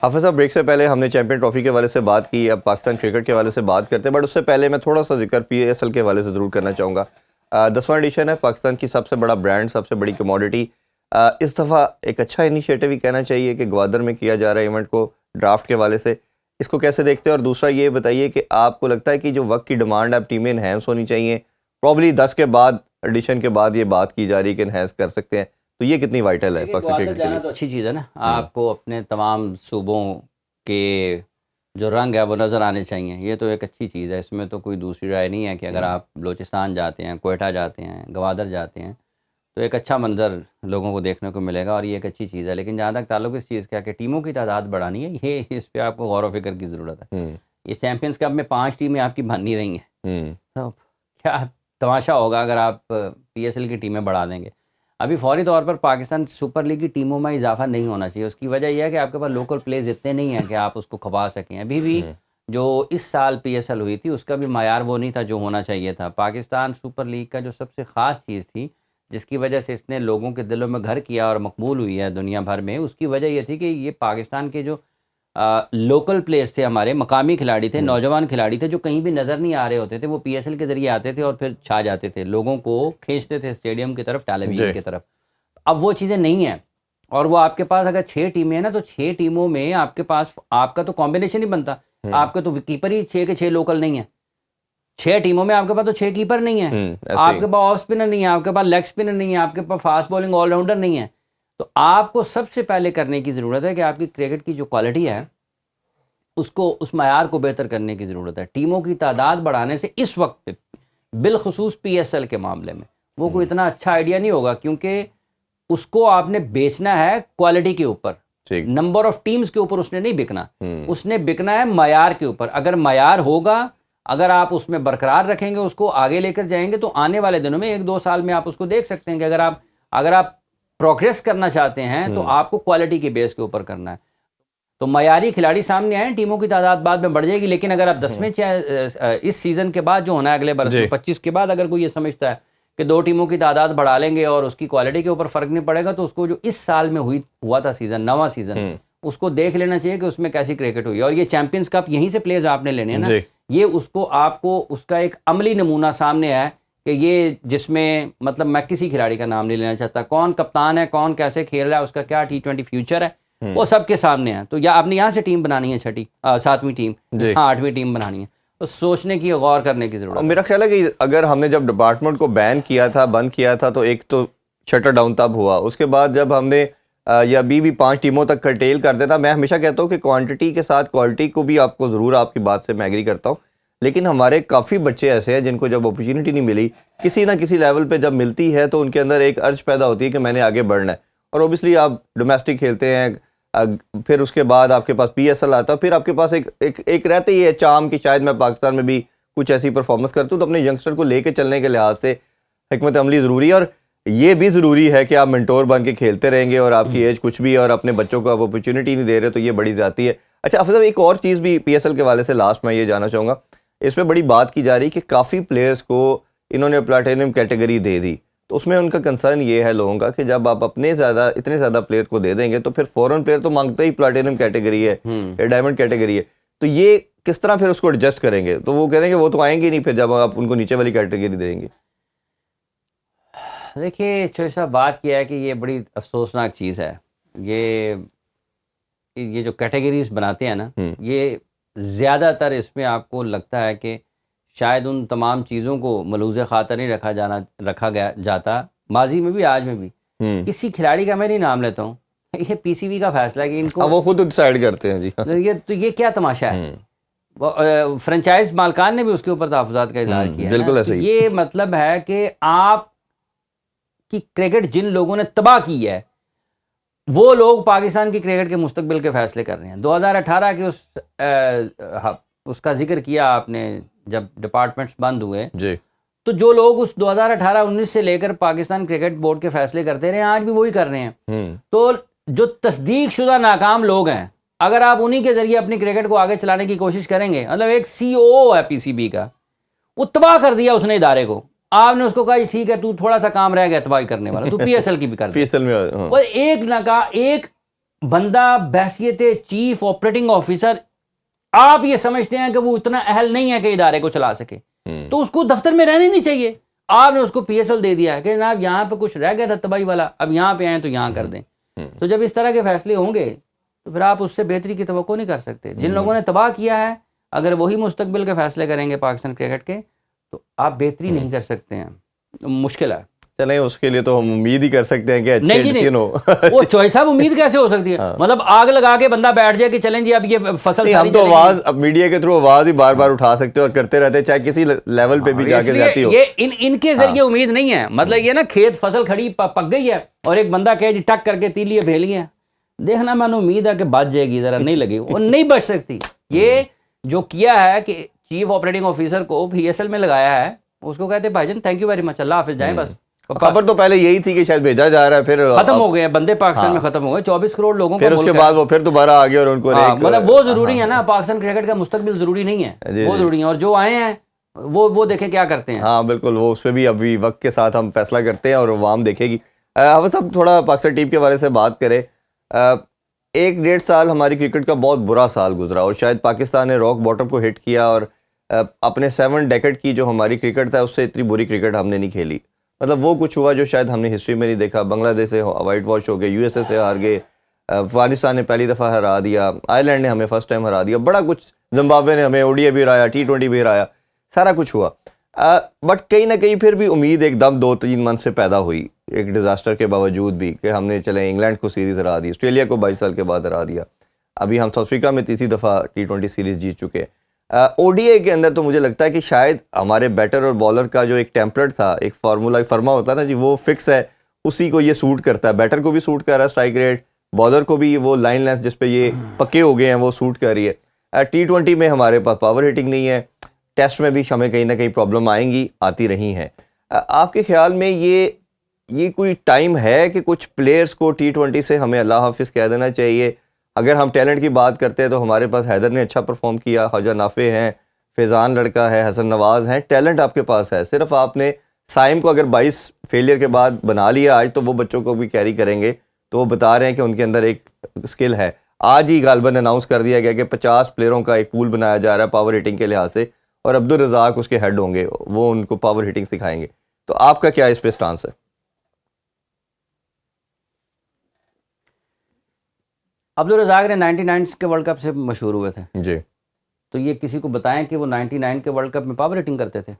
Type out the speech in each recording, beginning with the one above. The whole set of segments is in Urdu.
حافظ صاحب، بریک سے پہلے ہم نے چیمپئن ٹرافی کے حوالے سے بات کی، اب پاکستان کرکٹ کے حوالے سے بات کرتے ہیں، بٹ اس سے پہلے میں تھوڑا سا ذکر پی ایس ایل کے حوالے سے ضرور کرنا چاہوں گا۔ 10واں ایڈیشن ہے، پاکستان کی سب سے بڑا برانڈ، سب سے بڑی کموڈٹی۔ اس دفعہ ایک اچھا انیشیٹو ہی کہنا چاہیے کہ گوادر میں کیا جا رہا ہے ایونٹ کو، ڈرافٹ کے حوالے سے اس کو کیسے دیکھتے ہیں؟ اور دوسرا یہ بتائیے کہ آپ کو لگتا ہے کہ جو وقت کی ڈیمانڈ ہے، اب ٹیمیں انہینس ہونی چاہیے، پرابلی 10 کے بعد ایڈیشن کے بعد یہ بات کی جا رہی ہے کہ انہینس کر سکتے ہیں، تو یہ کتنی وائٹل ہے پاکستان کرکٹ کے لیے؟ تو اچھی چیز ہے نا، آپ کو اپنے تمام صوبوں کے جو رنگ ہے وہ نظر آنے چاہیے، یہ تو ایک اچھی چیز ہے، اس میں تو کوئی دوسری رائے نہیں ہے کہ اگر آپ بلوچستان جاتے ہیں، کوئٹہ جاتے ہیں، گوادر جاتے ہیں تو ایک اچھا منظر لوگوں کو دیکھنے کو ملے گا، اور یہ ایک اچھی چیز ہے۔ لیکن جہاں تک تعلق اس چیز کا کہ ٹیموں کی تعداد بڑھانی ہے، یہ اس پہ آپ کو غور و فکر کی ضرورت ہے۔ یہ چیمپئنز کپ میں 5 ٹیمیں آپ کی بن نہیں رہی ہیں، تو کیا تماشا ہوگا اگر آپ پی ایس ایل کی ٹیمیں بڑھا دیں گے۔ ابھی فوری طور پر پاکستان سپر لیگ کی ٹیموں میں اضافہ نہیں ہونا چاہیے، اس کی وجہ یہ ہے کہ آپ کے پاس لوکل پلیز اتنے نہیں ہیں کہ آپ اس کو کھپا سکیں۔ ابھی بھی جو اس سال پی ایس ایل ہوئی تھی اس کا بھی معیار وہ نہیں تھا جو ہونا چاہیے تھا۔ پاکستان سپر لیگ کا جو سب سے خاص چیز تھی، جس کی وجہ سے اس نے لوگوں کے دلوں میں گھر کیا اور مقبول ہوئی ہے دنیا بھر میں، اس کی وجہ یہ تھی کہ یہ پاکستان کے جو لوکل پلیئرس تھے، ہمارے مقامی کھلاڑی تھے، نوجوان کھلاڑی تھے، جو کہیں بھی نظر نہیں آ رہے ہوتے تھے، وہ پی ایس ایل کے ذریعے آتے تھے اور پھر چھا جاتے تھے، لوگوں کو کھینچتے تھے اسٹیڈیم کی طرف، ٹیلی ویژن کی طرف۔ اب وہ چیزیں نہیں ہیں، اور وہ آپ کے پاس اگر 6 ٹیمیں ہیں نا، تو 6 ٹیموں میں آپ کے پاس آپ کا تو کمبینیشن ہی بنتا، آپ کا تو کیپر ہی 6 کے 6 لوکل نہیں ہیں، 6 ٹیموں میں آپ کے پاس تو 6 کیپر نہیں ہیں، آپ کے پاس آف اسپنر نہیں ہے، آپ کے پاس لیگ اسپنر نہیں ہے، آپ کے پاس فاسٹ بولنگ آل راؤنڈر نہیں ہے۔ تو آپ کو سب سے پہلے کرنے کی ضرورت ہے کہ آپ کی کرکٹ کی جو کوالٹی ہے اس معیار کو بہتر کرنے کی ضرورت ہے۔ ٹیموں کی تعداد بڑھانے سے اس وقت پہ بالخصوص پی ایس ایل کے معاملے میں وہ کوئی اتنا اچھا آئیڈیا نہیں ہوگا، کیونکہ اس کو آپ نے بیچنا ہے کوالٹی کے اوپر، نمبر آف ٹیمز کے اوپر اس نے نہیں بکنا، اس نے بکنا ہے معیار کے اوپر۔ اگر معیار ہوگا، اگر آپ اس میں برقرار رکھیں گے، اس کو آگے لے کر جائیں گے، تو آنے والے دنوں میں 1-2 سال میں آپ اس کو دیکھ سکتے ہیں کہ اگر آپ پروگریس کرنا چاہتے ہیں تو آپ کو کوالٹی کے بیس کے اوپر کرنا ہے۔ تو معیاری کھلاڑی سامنے آئیں، ٹیموں کی تعداد بعد میں بڑھ جائے گی، لیکن اگر آپ 10 میں اس سیزن کے بعد جو ہونا ہے اگلے برس میں 25 کے بعد، اگر کوئی یہ سمجھتا ہے کہ 2 ٹیموں کی تعداد بڑھا لیں گے اور اس کی کوالٹی کے اوپر فرق نہیں پڑے گا، تو اس کو جو اس سال میں ہوا تھا سیزن، 9واں سیزن، اس کو دیکھ لینا چاہیے کہ اس میں کیسی کرکٹ ہوئی، اور یہ چیمپئنز کپ یہیں سے پلیئرز آپ نے لینے ہیں نا، یہ اس کو آپ کو اس کا ایک عملی نمونہ سامنے ہے کہ یہ جس میں مطلب میں کسی کھلاڑی کا نام نہیں لینا چاہتا، کون کپتان ہے، کون کیسے کھیل رہا ہے، اس کا کیا T20 فیوچر ہے، وہ سب کے سامنے ہے۔ تو یا آپ نے یہاں سے ٹیم بنانی ہے 7ویں ٹیم، 8ویں ٹیم بنانی ہے، تو سوچنے کی، غور کرنے کی ضرورت ہے۔ میرا خیال ہے کہ اگر ہم نے جب ڈپارٹمنٹ کو بین کیا تھا، بند کیا تھا، تو ایک تو شٹر ڈاؤن تب ہوا، اس کے بعد جب ہم نے یا ابھی بھی 5 ٹیموں تک کرٹیل کر دیتا، میں ہمیشہ کہتا ہوں کہ کوانٹٹی کے ساتھ کوالٹی کو بھی آپ کو ضرور، آپ کی بات سے میں ایگری کرتا ہوں، لیکن ہمارے کافی بچے ایسے ہیں جن کو جب اپرچونٹی نہیں ملی، کسی نہ کسی لیول پہ جب ملتی ہے تو ان کے اندر ایک ارج پیدا ہوتی ہے کہ میں نے آگے بڑھنا ہے، اور اوبیسلی آپ ڈومیسٹک کھیلتے ہیں، پھر اس کے بعد آپ کے پاس پی ایس ایل آتا ہے، پھر آپ کے پاس ایک رہتے ہی ہے چام کہ شاید میں پاکستان میں بھی کچھ ایسی پرفارمنس کرتا ہوں، تو اپنے ینگسٹر کو لے کے چلنے کے لحاظ سے حکمت عملی ضروری ہے، اور یہ بھی ضروری ہے کہ آپ منٹور بن کے کھیلتے رہیں گے، اور آپ کی ایج کچھ بھی اور اپنے بچوں کو آپ اپرچونٹی نہیں دے رہے، تو یہ بڑی زیادتی ہے۔ اچھا افضل، ایک اور چیز بھی پی ایس ایل کے حوالے سے لاسٹ میں یہ جاننا چاہوں گا، اس پہ بڑی بات کی جا رہی کہ کافی پلیئرز کو انہوں نے پلاٹینم کیٹیگری دے دی، تو اس میں ان کا کنسرن یہ ہے لوگوں کا کہ جب آپ اتنے زیادہ پلیئر کو دے دیں گے تو پھر فوراً پلیئر تو مانگتے ہی پلاٹینم کیٹیگری ہے یا ڈائمنڈ کیٹیگری ہے، تو یہ کس طرح پھر اس کو ایڈجسٹ کریں گے؟ تو وہ کہہ رہے ہیں کہ وہ تو آئیں گے نہیں پھر جب آپ ان کو نیچے والی کیٹیگری دیں گے۔ دیکھیے چوہے صاحب، بات کیا ہے کہ یہ بڑی افسوسناک چیز ہے، یہ جو کیٹیگریز بناتے ہیں نا، یہ زیادہ تر اس میں آپ کو لگتا ہے کہ شاید ان تمام چیزوں کو ملوز خاطر نہیں رکھا جاتا، ماضی میں بھی آج میں بھی۔ کسی کھلاڑی کا میں نہیں نام لیتا ہوں، یہ پی سی بی کا فیصلہ ہے کہ ان کو وہ خود ڈیسائیڈ کرتے ہیں۔ جی تو یہ کیا تماشا ہے؟ فرنچائز مالکان نے بھی اس کے اوپر تحفظات کا اظہار کیا ہے، تو یہ مطلب ہے کہ آپ کی کرکٹ جن لوگوں نے تباہ کی ہے، وہ لوگ پاکستان کی کرکٹ کے مستقبل کے فیصلے کر رہے ہیں۔ 2018 کے اس کا ذکر کیا آپ نے، جب ڈپارٹمنٹس بند ہوئے، تو جو لوگ اس 2018-19 سے لے کر پاکستان کرکٹ بورڈ کے فیصلے کرتے رہے ہیں، آج بھی وہی کر رہے ہیں۔ تو جو تصدیق شدہ ناکام لوگ ہیں، اگر آپ انہی کے ذریعے اپنی کرکٹ کو آگے چلانے کی کوشش کریں گے، مطلب ایک سی او ہے پی سی بی کا، وہ تباہ کر دیا اس نے ادارے کو، آپ نے اس کو کہا ٹھیک ہے تو تھوڑا سا کام رہ گیا تباہی کرنے والا، تو پی ایس ایل کی بھی کر پی ایس ایل میں ایک بندہ بحیثیت چیف آپریٹنگ آفیسر آپ یہ سمجھتے ہیں کہ وہ اتنا اہل نہیں ہے کہ ادارے کو چلا سکے تو اس کو دفتر میں رہنے نہیں چاہیے. آپ نے اس کو پی ایس ایل دے دیا ہے کہ جناب یہاں پہ کچھ رہ گیا تھا تباہی والا, اب یہاں پہ آئیں تو یہاں کر دیں. تو جب اس طرح کے فیصلے ہوں گے تو پھر آپ اس سے بہتری کی توقع نہیں کر سکتے. جن لوگوں نے تباہ کیا ہے اگر وہی مستقبل کے فیصلے کریں گے پاکستان کرکٹ کے تو آپ بہتری نہیں کر سکتے ہیں, مشکل ہے. چلیں اس کے لیے تو ہم امید ہی کر سکتے ہیں کہ اچھے ڈیسیژن ہو. وہ چوائس صاحب امید کیسے ہو سکتی ہے؟ مطلب آگ لگا کے بندہ بیٹھ جائے کہ چلیں جی اب یہ فصل ہم تو آواز اب میڈیا کے تھرو آواز ہی بار بار اٹھا سکتے ہیں اور کرتے رہتے ہیں چاہے کسی لیول پہ بھی جا کے جاتی ہو. یہ ان کے ذریعے امید نہیں ہے. مطلب یہ نا کھیت فصل کھڑی پک گئی ہے اور ایک بندہ کہے جی ٹک کر کے تیلیے بھیلی ہیں, دیکھنا میں نے امید ہے کہ بچ جائے گی, ذرا نہیں لگے, وہ نہیں بچ سکتی. یہ جو کیا ہے کہ چیف آپریٹنگ آفیسر کو پی ایس ایل میں لگایا ہے, اس کو کہتے ہیں بھائی جان تھینک یو ویری مچ, اللہ حافظ, جائیں بس. خبر تو پہلے یہی تھی کہ شاید بھیجا جا رہا ہے, پھر ختم ہو گئے بندے پاکستان میں, ختم ہو گئے 24 کروڑ لوگوں کا. پھر اس کے بعد وہ پھر دوبارہ آ گئے اور ان کو مطلب وہ ضروری ہے نا, پاکستان کرکٹ کا مستقبل ضروری نہیں ہے, وہ ضروری ہے. اور جو آئے ہیں وہ دیکھیں کیا کرتے ہیں. ہاں بالکل, وہ اس پہ بھی ابھی وقت کے ساتھ ہم فیصلہ کرتے ہیں اور عوام دیکھے گی. اب ہم تھوڑا پاکستان ٹیم کے بارے سے بات کریں. 1-1.5 سال ہماری کرکٹ کا بہت برا سال گزرا اور شاید پاکستان نے راک باٹم کو ہٹ کیا اور اپنے 7 ڈیکیڈ کی جو ہماری کرکٹ تھا اس سے اتنی بری کرکٹ ہم نے نہیں کھیلی. مطلب وہ کچھ ہوا جو شاید ہم نے ہسٹری میں نہیں دیکھا. بنگلہ دیش سے وائٹ واش ہو گئے, یو ایس اے سے ہار گئے, افغانستان نے پہلی دفعہ ہرا دیا, آئرلینڈ نے ہمیں فرسٹ ٹائم ہرا دیا, بڑا کچھ, زمبابوے نے ہمیں او ڈی اے بھی ہرایا, T20 بھی ہرایا, سارا کچھ ہوا. بٹ کہیں نہ کہیں پھر بھی امید ایک دم 2-3 منتھ سے پیدا ہوئی, ایک ڈیزاسٹر کے باوجود بھی, کہ ہم نے چلیں انگلینڈ کو سیریز ہرا دی, آسٹریلیا کو 22 سال کے بعد ہرا دیا, ابھی ہم ساؤتھ افریقہ میں تیسری دفعہ T20 سیریز جیت چکے. او ڈی اے کے اندر تو مجھے لگتا ہے کہ شاید ہمارے بیٹر اور بالر کا جو ایک ٹیمپلیٹ تھا, ایک فارمولا, ایک فرما ہوتا ہے نا جی, وہ فکس ہے, اسی کو یہ سوٹ کرتا ہے. بیٹر کو بھی سوٹ کر رہا ہے اسٹرائک ریٹ, بالر کو بھی وہ لائن لینتھ جس پہ یہ پکے ہو گئے ہیں وہ سوٹ کر رہی ہے. T20 میں ہمارے پاس پاور ہٹنگ نہیں ہے, ٹیسٹ میں بھی ہمیں کہیں نہ کہیں پرابلم آئیں گی, آتی رہی ہیں. آپ کے خیال میں یہ کوئی ٹائم ہے کہ کچھ پلیئرز کو T20 سے ہمیں اللہ حافظ کہہ دینا چاہیے؟ اگر ہم ٹیلنٹ کی بات کرتے ہیں تو ہمارے پاس حیدر نے اچھا پرفارم کیا, خواجہ نافع ہیں, فیضان لڑکا ہے, حسن نواز ہیں, ٹیلنٹ آپ کے پاس ہے. صرف آپ نے سائم کو اگر 22 فیلئر کے بعد بنا لیا آج, تو وہ بچوں کو بھی کیری کریں گے, تو وہ بتا رہے ہیں کہ ان کے اندر ایک اسکل ہے. آج ہی غالباً اناؤنس کر دیا گیا کہ 50 پلیئروں کا ایک پول بنایا جا رہا ہے پاور ہٹنگ کے لحاظ سے, اور عبدالرزاق اس کے ہیڈ ہوں گے, وہ ان کو پاور ہٹنگ سکھائیں گے. تو آپ کا کیا اس پہ سٹانس ہے؟ عبدالرزاق نے 99 کے ورلڈ کپ سے مشہور ہوئے تھے جی, تو یہ کسی کو بتائیں کہ وہ 99 کے ورلڈ کپ میں پاور ہٹنگ کرتے تھے.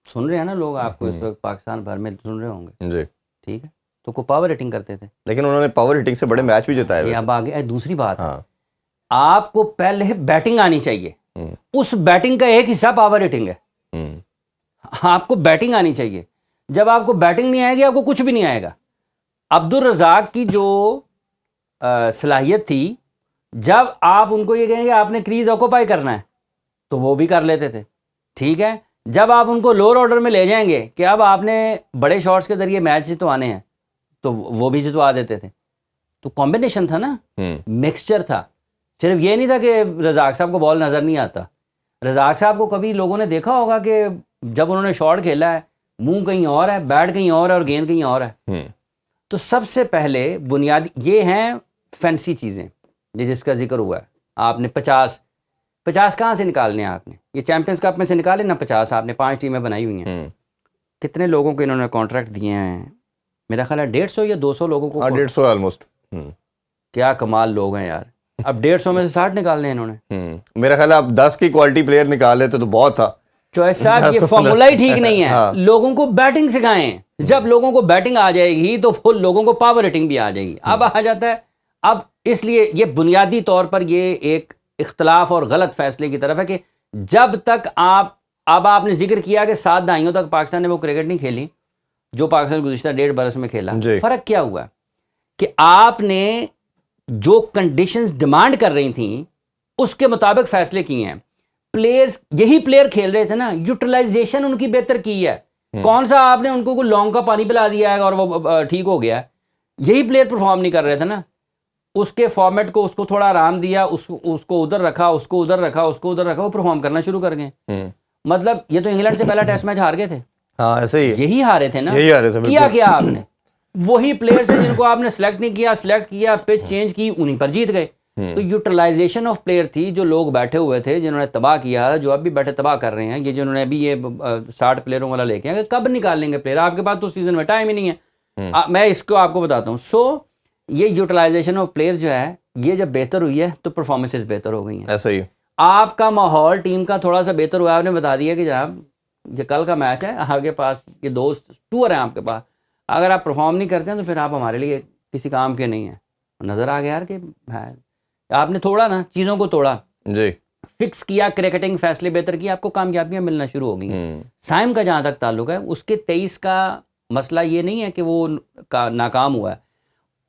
سن رہے ہیں نا لوگ آپ کو اس وقت پاکستان بھر میں سن رہے ہوں گے جی, ٹھیک ہے, تو کو پاور ہٹنگ کرتے تھے, لیکن انہوں نے پاور ہٹنگ سے بڑے میچ بھی جتائے. اب آگے دوسری بات, آپ کو پہلے بیٹنگ آنی چاہیے, اس بیٹنگ کا ایک حصہ پاور ہٹنگ ہے. آپ کو بیٹنگ آنی چاہیے, جب آپ کو بیٹنگ نہیں آئے گی آپ کو کچھ بھی نہیں آئے گا. عبدالرزاق کی جو صلاحیت تھی, جب آپ ان کو یہ کہیں گے آپ نے کریز آکوپائی کرنا ہے تو وہ بھی کر لیتے تھے, ٹھیک ہے. جب آپ ان کو لوور آرڈر میں لے جائیں گے کہ اب آپ نے بڑے شاٹس کے ذریعے میچ جتوانے ہیں تو وہ بھی جتوا دیتے تھے. تو کمبینیشن تھا نا, مکسچر تھا. صرف یہ نہیں تھا کہ رزاق صاحب کو بال نظر نہیں آتا. رزاق صاحب کو کبھی لوگوں نے دیکھا ہوگا کہ جب انہوں نے شاٹ کھیلا ہے منہ کہیں اور ہے, بیٹ کہیں اور ہے اور گیند کہیں اور ہے. تو سب سے پہلے بنیادی یہ ہیں فینسی چیزیں جس کا ذکر ہوا ہے. آپ نے 50 کہاں سے نکالنے ہیں؟ آپ نے یہ چیمپئنز کپ میں سے نکالے نا 50. آپ نے 5 ٹیمیں بنائی ہوئی ہیں, کتنے لوگوں کو انہوں نے کانٹریکٹ دیے ہیں؟ میرا خیال ہے 150 یا 200 لوگوں کو. 150 آلموسٹ. کیا کمال لوگ ہیں یار. اب 150 میں سے 60 نکالنے ہیں انہوں نے. میرا خیال ہے اب 10 کی کوالٹی پلیئر نکال لیتے تو بہت تھا. چوائس صاحب یہ فارمولا ہی ٹھیک نہیں ہے. لوگوں کو بیٹنگ سکھائیں, جب لوگوں کو بیٹنگ آ جائے گی تو پھر لوگوں کو پاور ہٹنگ بھی آ جائے گی. اب آ جاتا ہے, اب اس لیے یہ بنیادی طور پر یہ ایک اختلاف اور غلط فیصلے کی طرف ہے کہ جب تک آپ نے ذکر کیا کہ 7 دہائیوں تک پاکستان نے وہ کرکٹ نہیں کھیلی جو پاکستان گزشتہ 1.5 برس میں کھیلا. فرق کیا ہوا کہ آپ نے جو کنڈیشنز ڈیمانڈ کر رہی تھیں اس کے مطابق فیصلے کیے ہیں. پلیئرز یہی پلیئر کھیل رہے تھے نا, یوٹیلائزیشن ان کی بہتر کی ہے. کون سا آپ نے ان کو کوئی لونگ کا پانی پلا دیا ہے اور وہ ٹھیک ہو گیا؟ یہی پلیئر پرفارم نہیں کر رہے تھے نا. اس کے فارمیٹ کو اس کو تھوڑا آرام دیا, اس کو ادھر رکھا, اس کو ادھر رکھا, اس کو ادھر رکھا, وہ پرفارم کرنا شروع کر گئے. مطلب یہ تو انگلینڈ سے پہلا ٹیسٹ میچ ہار گئے تھے. ہاں ایسے ہی یہی ہارے تھے نا. یہی ہارے تھے. کیا آپ نے وہی پلیئرز ہیں جن کو آپ نے سلیکٹ نہیں کیا، سلیکٹ کیا، پچ چینج کی، انہیں پر جیت گئے. تو یوٹیلائزیشن آف پلیئر تھی. جو لوگ بیٹھے ہوئے تھے جنہوں نے تباہ کیا، جو اب بھی بیٹھے تباہ کر رہے ہیں، یہ جنہوں نے ابھی یہ 60 پلیئروں والا لے کے ہیں، کب نکال لیں گے پلیئر؟ آپ کے پاس تو سیزن میں ٹائم ہی نہیں ہے. میں اس کو آپ کو بتاتا ہوں. سو یہ یوٹیلائزیشن آف پلیئر جو ہے یہ جب بہتر ہوئی ہے تو پرفارمنسز بہتر ہو گئی ہیں. ایسا ہی آپ کا ماحول ٹیم کا تھوڑا سا بہتر ہوا. آپ نے بتا دیا کہ جناب یہ کل کا میچ ہے، آپ کے پاس یہ دوست ٹور ہیں آپ کے پاس، اگر آپ پرفارم نہیں کرتے ہیں تو پھر آپ ہمارے لیے کسی کام کے نہیں ہیں. نظر آ گیا یار کہ آپ نے تھوڑا نا چیزوں کو توڑا جی، فکس کیا، کرکٹنگ فیصلے بہتر کیا، آپ کو کامیابیاں ملنا شروع ہو گئی ہیں. سائم کا جہاں تک تعلق ہے، اس کے 23 کا مسئلہ یہ نہیں ہے کہ وہ ناکام ہوا ہے.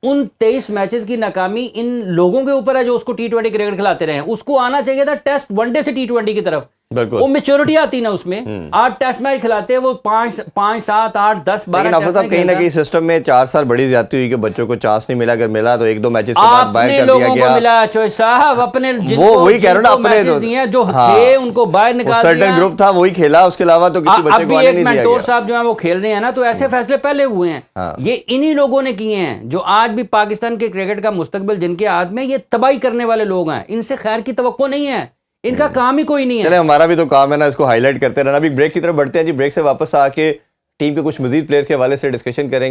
ان 23 میچز کی ناکامی ان لوگوں کے اوپر ہے جو اس کو T20 کرکٹ کھلاتے رہے ہیں. اس کو آنا چاہیے تھا ٹیسٹ ون ڈے سے T20 کی طرف. بالکل وہ میچورٹی آتی نا اس میں. آج ٹیسٹ میچ کھلاتے ہیں وہ 5 7 8 10 12. لیکن حافظ صاحب کہیں نہ کہیں سسٹم میں 4 سال بڑی زیادتی ہوئی کہ بچوں کو چانس نہیں ملا. اگر ملا تو 1-2 میچز کے بعد باہر کر دیا لوگوں گیا. کو ملا چوہے صاحب اپنے وہی کہہ رہا ہوں نا، اپنے دیے جو تھے ان کو باہر نکال دیا. سرٹن گروپ تھا وہی کھیلا، اس کے علاوہ تو کسی بچے کو آنے نہیں دیا مینٹور گیا. صاحب جو ہیں وہ کھیل رہے ہیں نا، تو ایسے فیصلے پہلے ہوئے ہیں. یہ انہی لوگوں نے کیے ہیں جو آج بھی پاکستان کے کرکٹ کا مستقبل جن کے ہاتھ میں، یہ تباہی کرنے والے لوگ ہیں. ان سے خیر کی توقع نہیں ہے، ان کا کام ہی کوئی نہیں ہے. چلے ہمارا بھی تو کام ہے نا اس کو ہائی لائٹ کرتے رہنا. ابھی بریک کی طرف بڑھتے ہیں جی. بریک سے واپس آ کے ٹیم کے کچھ مزید پلیئر کے حوالے سے ڈسکشن کریں گے.